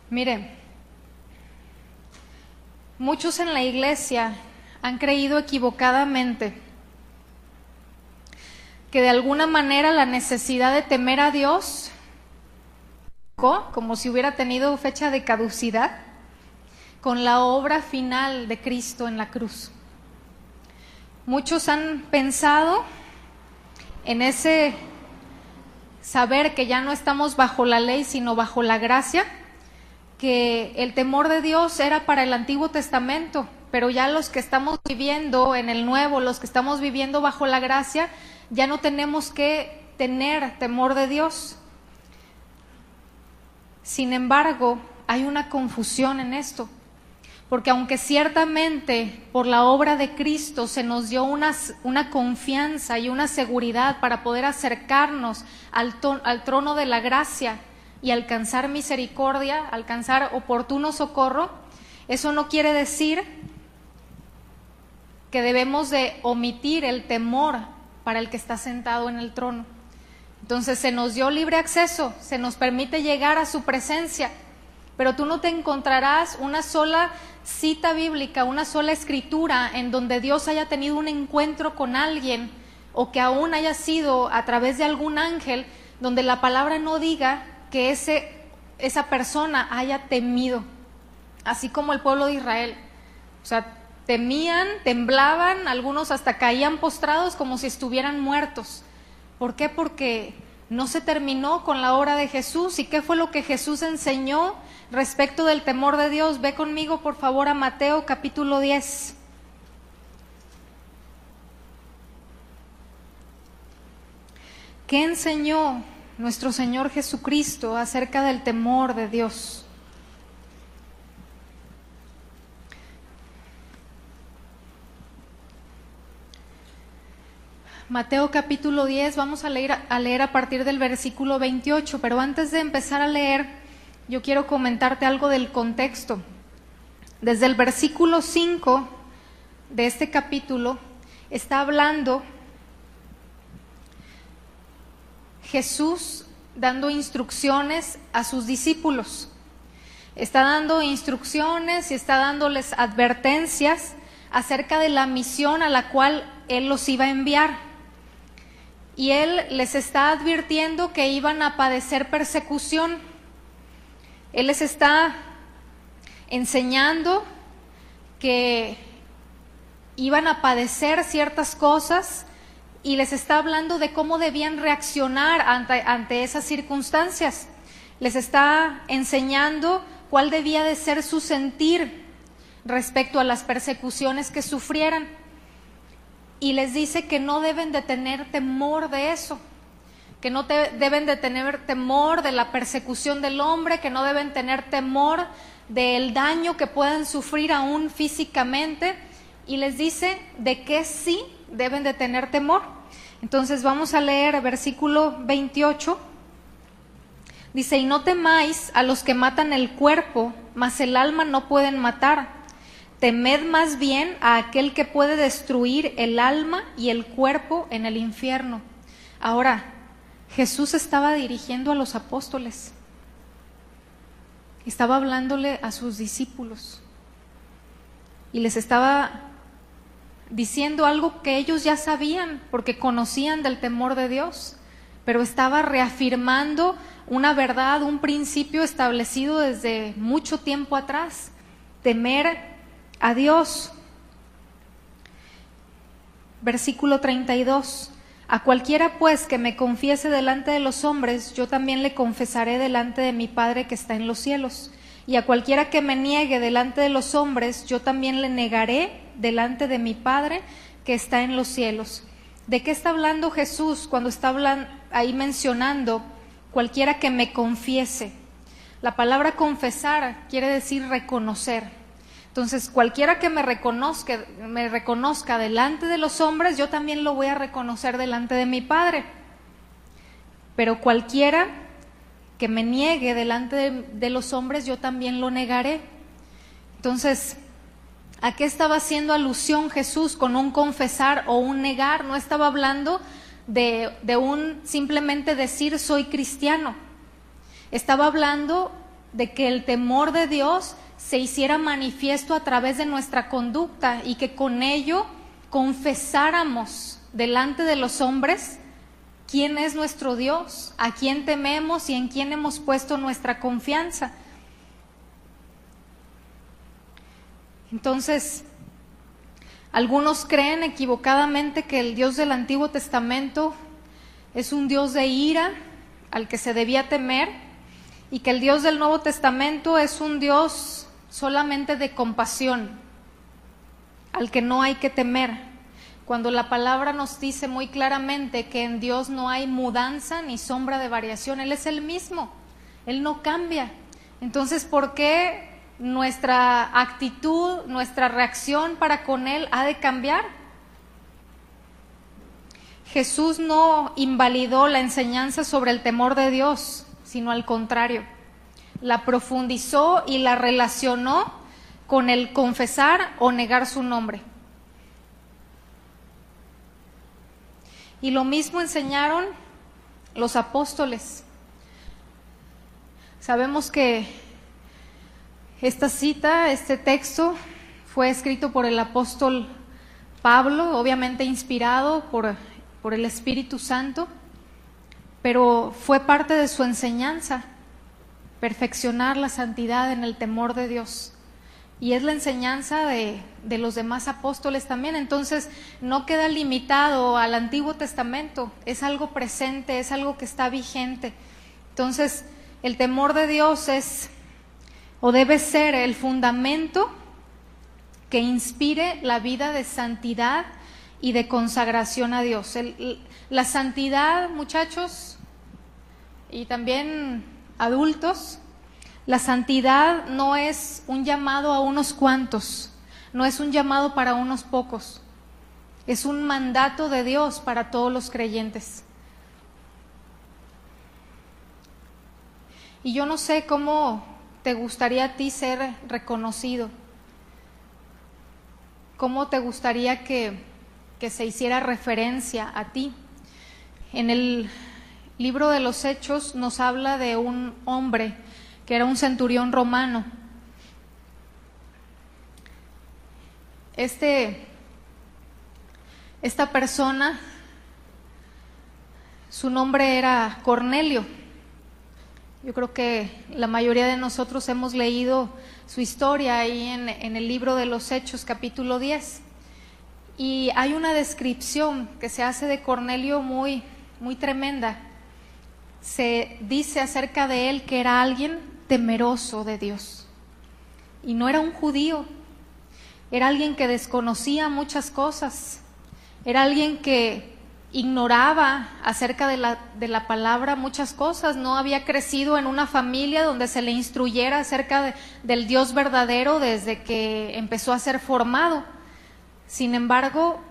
Mire, muchos en la iglesia han creído equivocadamente que de alguna manera la necesidad de temer a Dios, como si hubiera tenido fecha de caducidad, con la obra final de Cristo en la cruz. Muchos han pensado en ese saber que ya no estamos bajo la ley, sino bajo la gracia, que el temor de Dios era para el Antiguo Testamento, pero ya los que estamos viviendo en el Nuevo, los que estamos viviendo bajo la gracia, ya no tenemos que tener temor de Dios. Sin embargo, hay una confusión en esto, porque aunque ciertamente por la obra de Cristo se nos dio una confianza y una seguridad para poder acercarnos al trono de la gracia y alcanzar misericordia, alcanzar oportuno socorro, eso no quiere decir que debemos de omitir el temor para el que está sentado en el trono. Entonces se nos dio libre acceso, se nos permite llegar a su presencia, pero tú no te encontrarás una sola cita bíblica, una sola escritura en donde Dios haya tenido un encuentro con alguien o que aún haya sido a través de algún ángel, donde la palabra no diga que esa persona haya temido, así como el pueblo de Israel. O sea, temían, temblaban, algunos hasta caían postrados como si estuvieran muertos. ¿Por qué? Porque no se terminó con la obra de Jesús. ¿Y qué fue lo que Jesús enseñó respecto del temor de Dios? Ve conmigo, por favor, a Mateo capítulo 10. ¿Qué enseñó nuestro Señor Jesucristo acerca del temor de Dios? Mateo capítulo 10, vamos a leer a partir del versículo 28, pero antes de empezar a leer, yo quiero comentarte algo del contexto. Desde el versículo 5 de este capítulo está hablando Jesús dando instrucciones a sus discípulos. Está dando instrucciones y está dándoles advertencias acerca de la misión a la cual Él los iba a enviar. Y Él les está advirtiendo que iban a padecer persecución. Él les está enseñando que iban a padecer ciertas cosas y les está hablando de cómo debían reaccionar ante esas circunstancias. Les está enseñando cuál debía de ser su sentir respecto a las persecuciones que sufrieran. Y les dice que no deben de tener temor de eso, que no deben de tener temor de la persecución del hombre, que no deben tener temor del daño que puedan sufrir aún físicamente, y les dice de qué sí deben de tener temor. Entonces vamos a leer el versículo 28. Dice: y no temáis a los que matan el cuerpo, mas el alma no pueden matar. Temed más bien a aquel que puede destruir el alma y el cuerpo en el infierno. Ahora, Jesús estaba dirigiendo a los apóstoles, estaba hablándole a sus discípulos y les estaba diciendo algo que ellos ya sabían porque conocían del temor de Dios, pero estaba reafirmando una verdad, un principio establecido desde mucho tiempo atrás: temer a Dios. Versículo 32: a cualquiera pues que me confiese delante de los hombres, yo también le confesaré delante de mi Padre que está en los cielos. Y a cualquiera que me niegue delante de los hombres, yo también le negaré delante de mi Padre que está en los cielos. ¿De qué está hablando Jesús cuando está ahí mencionando cualquiera que me confiese? La palabra confesar quiere decir reconocer. Entonces, cualquiera que me reconozca delante de los hombres, yo también lo voy a reconocer delante de mi Padre. Pero cualquiera que me niegue delante de los hombres, yo también lo negaré. Entonces, ¿a qué estaba haciendo alusión Jesús con un confesar o un negar? No estaba hablando de un simplemente decir soy cristiano. Estaba hablando de que el temor de Dios se hiciera manifiesto a través de nuestra conducta y que con ello confesáramos delante de los hombres quién es nuestro Dios, a quién tememos y en quién hemos puesto nuestra confianza. Entonces, algunos creen equivocadamente que el Dios del Antiguo Testamento es un Dios de ira al que se debía temer y que el Dios del Nuevo Testamento es un Dios solamente de compasión al que no hay que temer, cuando la palabra nos dice muy claramente que en Dios no hay mudanza ni sombra de variación. Él es el mismo, Él no cambia. Entonces, ¿por qué nuestra actitud, nuestra reacción para con Él ha de cambiar? Jesús no invalidó la enseñanza sobre el temor de Dios, sino al contrario, la profundizó y la relacionó con el confesar o negar su nombre. Y lo mismo enseñaron los apóstoles. Sabemos que esta cita, este texto, fue escrito por el apóstol Pablo, obviamente inspirado por el Espíritu Santo, pero fue parte de su enseñanza, perfeccionar la santidad en el temor de Dios. Y es la enseñanza de los demás apóstoles también. Entonces no queda limitado al Antiguo Testamento, es algo presente, es algo que está vigente. Entonces el temor de Dios es o debe ser el fundamento que inspire la vida de santidad y de consagración a Dios. La santidad, muchachos, y también adultos, la santidad no es un llamado a unos cuantos, no es un llamado para unos pocos, es un mandato de Dios para todos los creyentes. Y yo no sé cómo te gustaría a ti ser reconocido, cómo te gustaría que se hiciera referencia a ti. En el libro de los Hechos nos habla de un hombre que era un centurión romano. Esta persona, su nombre era Cornelio. Yo creo que la mayoría de nosotros hemos leído su historia ahí en el libro de los Hechos, capítulo 10. Y hay una descripción que se hace de Cornelio muy, muy tremenda. Se dice acerca de él que era alguien temeroso de Dios. Y no era un judío, era alguien que desconocía muchas cosas, era alguien que ignoraba acerca de la palabra muchas cosas, no había crecido en una familia donde se le instruyera acerca del Dios verdadero desde que empezó a ser formado. Sin embargo,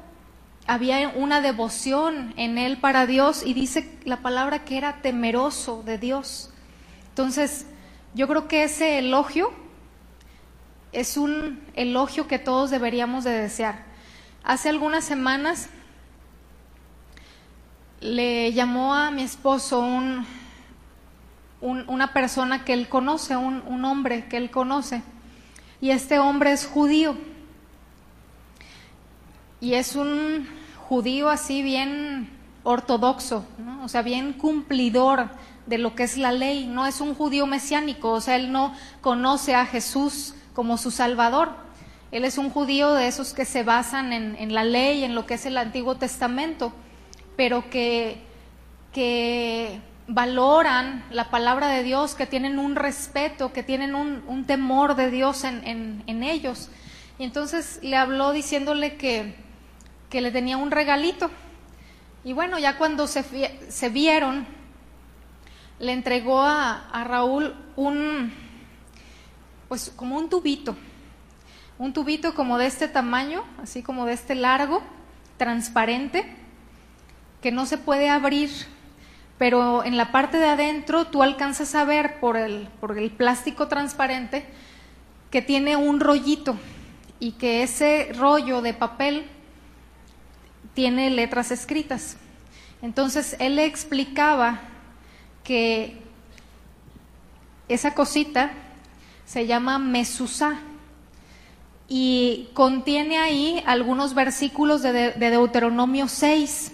había una devoción en él para Dios y dice la palabra que era temeroso de Dios. Entonces, yo creo que ese elogio es un elogio que todos deberíamos de desear. Hace algunas semanas le llamó a mi esposo una persona que él conoce, un hombre que él conoce, y este hombre es judío. Y es un judío así bien ortodoxo, ¿no? O sea, bien cumplidor de lo que es la ley. No es un judío mesiánico, o sea, él no conoce a Jesús como su Salvador. Él es un judío de esos que se basan en la ley, en lo que es el Antiguo Testamento, pero que valoran la palabra de Dios, que tienen un respeto, que tienen un temor de Dios en ellos. Y entonces le habló diciéndole que le tenía un regalito. Y bueno, ya cuando se vieron, le entregó a Raúl pues como un tubito como de este tamaño, así como de este largo, transparente, que no se puede abrir, pero en la parte de adentro tú alcanzas a ver por el plástico transparente que tiene un rollito y que ese rollo de papel tiene letras escritas. Entonces él le explicaba que esa cosita se llama Mezuzá y contiene ahí algunos versículos de Deuteronomio 6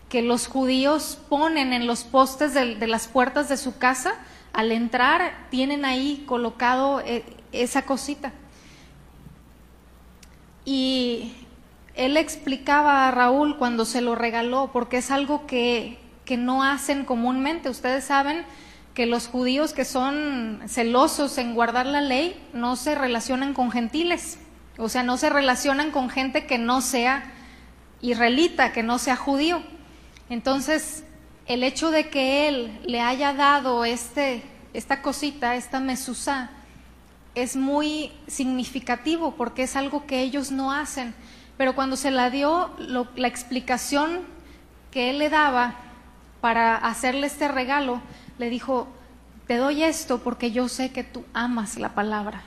que los judíos ponen en los postes de las puertas de su casa. Al entrar tienen ahí colocado esa cosita. Y él explicaba a Raúl cuando se lo regaló, porque es algo que no hacen comúnmente. Ustedes saben que los judíos que son celosos en guardar la ley no se relacionan con gentiles, o sea, no se relacionan con gente que no sea israelita, que no sea judío. Entonces, el hecho de que él le haya dado esta cosita, esta mezuzá, es muy significativo porque es algo que ellos no hacen. Pero cuando se la dio, la explicación que él le daba para hacerle este regalo, le dijo: te doy esto porque yo sé que tú amas la palabra.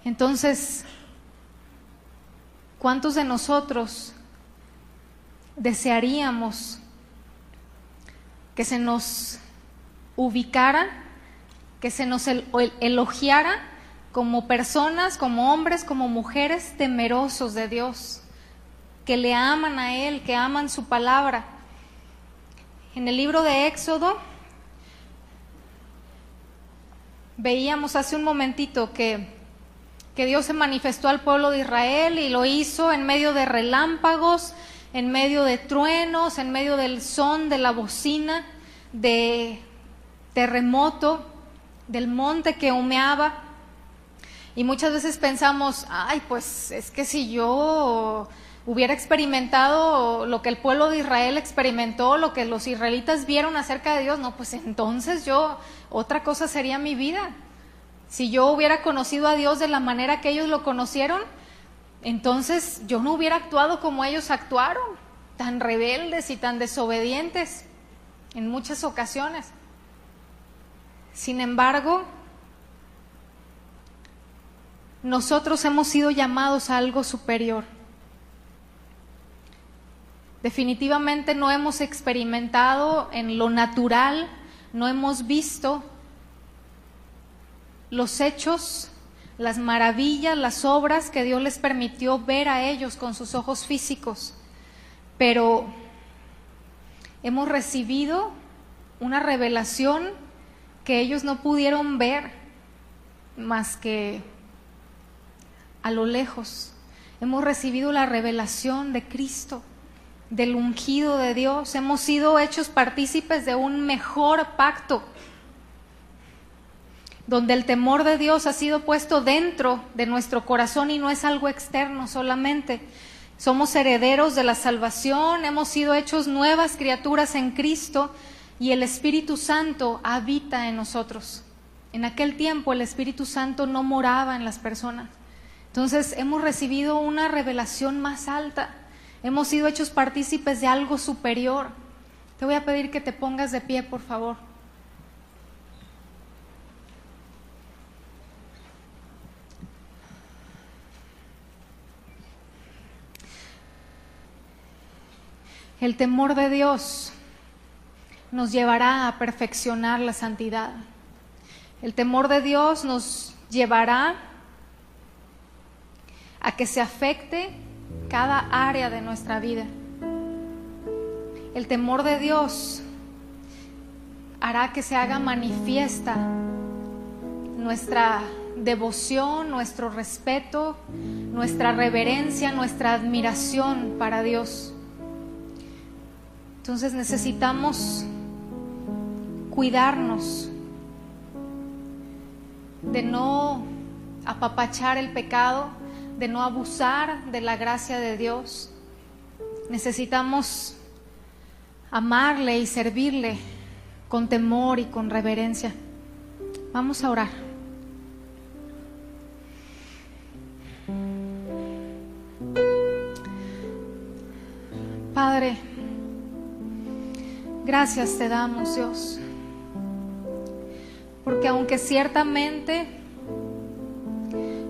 Entonces, ¿cuántos de nosotros desearíamos que se nos ubicara, que se nos elogiara como personas, como hombres, como mujeres temerosos de Dios, que le aman a Él, que aman su palabra? En el libro de Éxodo veíamos hace un momentito que Dios se manifestó al pueblo de Israel y lo hizo en medio de relámpagos, en medio de truenos, en medio del son de la bocina, de terremoto, del monte que humeaba. Y muchas veces pensamos: ay, pues es que si yo hubiera experimentado lo que el pueblo de Israel experimentó, lo que los israelitas vieron acerca de Dios, no, pues entonces otra cosa sería mi vida. Si yo hubiera conocido a Dios de la manera que ellos lo conocieron, entonces yo no hubiera actuado como ellos actuaron, tan rebeldes y tan desobedientes en muchas ocasiones. Sin embargo, nosotros hemos sido llamados a algo superior. Definitivamente no hemos experimentado en lo natural, no hemos visto los hechos, las maravillas, las obras que Dios les permitió ver a ellos con sus ojos físicos, pero hemos recibido una revelación que ellos no pudieron ver más que a lo lejos. Hemos recibido la revelación de Cristo, del ungido de Dios. Hemos sido hechos partícipes de un mejor pacto, donde el temor de Dios ha sido puesto dentro de nuestro corazón y no es algo externo solamente. Somos herederos de la salvación, hemos sido hechos nuevas criaturas en Cristo y el Espíritu Santo habita en nosotros. En aquel tiempo el Espíritu Santo no moraba en las personas. Entonces hemos recibido una revelación más alta, hemos sido hechos partícipes de algo superior. Te voy a pedir que te pongas de pie, por favor. El temor de Dios nos llevará a perfeccionar la santidad. El temor de Dios nos llevará a que se afecte cada área de nuestra vida. El temor de Dios hará que se haga manifiesta nuestra devoción, nuestro respeto, nuestra reverencia, nuestra admiración para Dios. Entonces necesitamos cuidarnos de no apapachar el pecado, de no abusar de la gracia de Dios. Necesitamos amarle y servirle con temor y con reverencia. Vamos a orar. Padre, gracias te damos, Dios, porque aunque ciertamente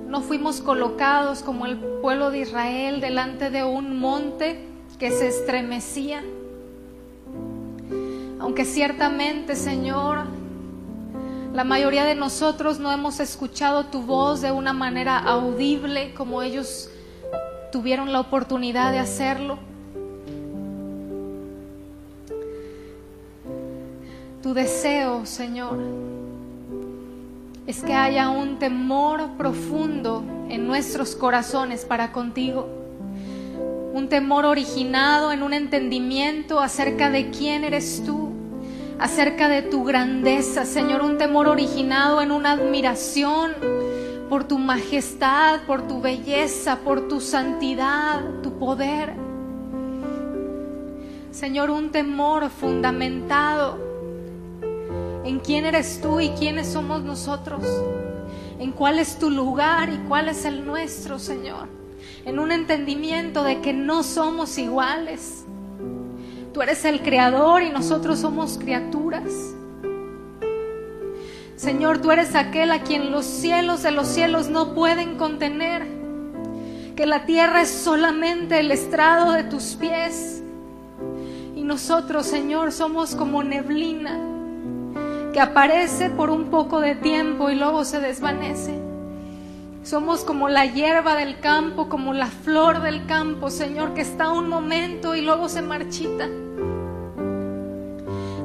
no fuimos colocados como el pueblo de Israel delante de un monte que se estremecía, aunque ciertamente, Señor, La mayoría de nosotros no hemos escuchado tu voz de una manera audible como ellos tuvieron la oportunidad de hacerlo. Tu deseo, Señor, es que haya un temor profundo en nuestros corazones para contigo. Un temor originado en un entendimiento acerca de quién eres tú, acerca de tu grandeza, Señor. Un temor originado en una admiración por tu majestad, por tu belleza, por tu santidad, tu poder. Señor, un temor fundamentado en quién eres tú y quiénes somos nosotros, en cuál es tu lugar y cuál es el nuestro, Señor. En un entendimiento de que no somos iguales. Tú eres el creador y nosotros somos criaturas. Señor, tú eres aquel a quien los cielos de los cielos no pueden contener, que la tierra es solamente el estrado de tus pies. Y nosotros, Señor, somos como neblina que aparece por un poco de tiempo y luego se desvanece. Somos como la hierba del campo, como la flor del campo, Señor, que está un momento y luego se marchita.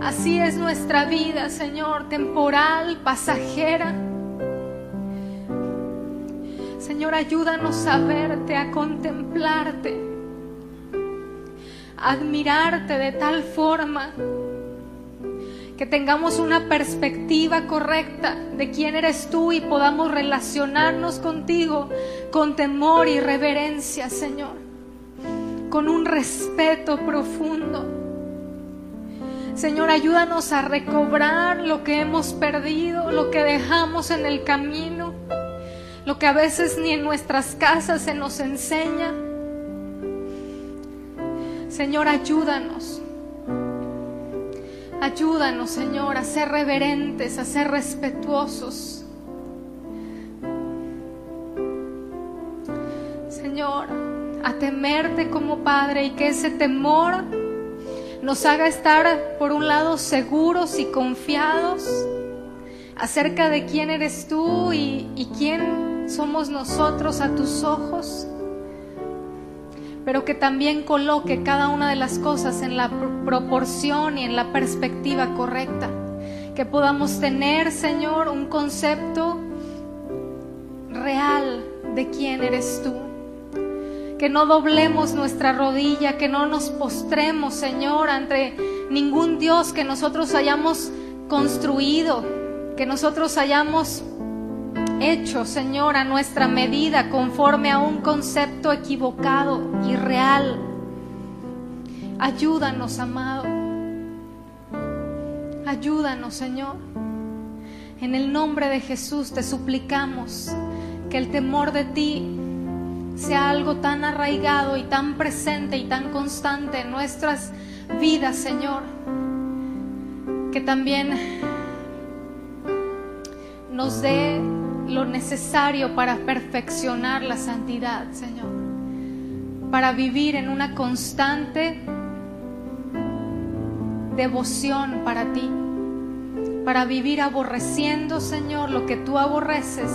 Así es nuestra vida, Señor, temporal, pasajera. Señor, ayúdanos a verte, a contemplarte, a admirarte de tal forma que tengamos una perspectiva correcta de quién eres tú y podamos relacionarnos contigo con temor y reverencia, Señor, con un respeto profundo. Señor, ayúdanos a recobrar lo que hemos perdido, lo que dejamos en el camino, lo que a veces ni en nuestras casas se nos enseña. Señor, ayúdanos. Ayúdanos, Señor, a ser reverentes, a ser respetuosos. Señor, a temerte como Padre y que ese temor nos haga estar, por un lado, seguros y confiados acerca de quién eres tú y quién somos nosotros a tus ojos, pero que también coloque cada una de las cosas en la proporción y en la perspectiva correcta. Que podamos tener, Señor, un concepto real de quién eres tú. Que no doblemos nuestra rodilla, que no nos postremos, Señor, ante ningún Dios que nosotros hayamos construido, que nosotros hayamos hecho, Señor, a nuestra medida, conforme a un concepto equivocado y real. Ayúdanos, amado. Ayúdanos, Señor. En el nombre de Jesús te suplicamos que el temor de ti sea algo tan arraigado y tan presente y tan constante en nuestras vidas, Señor, que también nos dé lo necesario para perfeccionar la santidad, Señor, para vivir en una constante devoción para ti, para vivir aborreciendo, Señor, lo que tú aborreces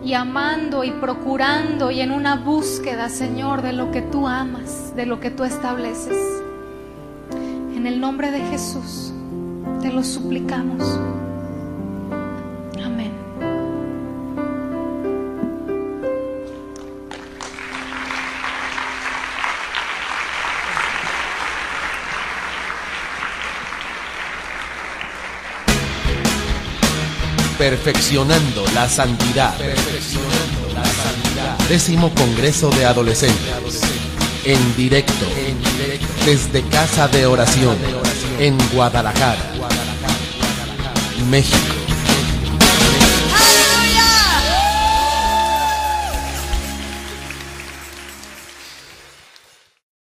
y amando y procurando y en una búsqueda, Señor, de lo que tú amas, de lo que tú estableces. En el nombre de Jesús te lo suplicamos. Amén. Perfeccionando la santidad. Perfeccionando la santidad. 10º Congreso de Adolescentes. En directo. Desde Casa de Oración. En Guadalajara, México.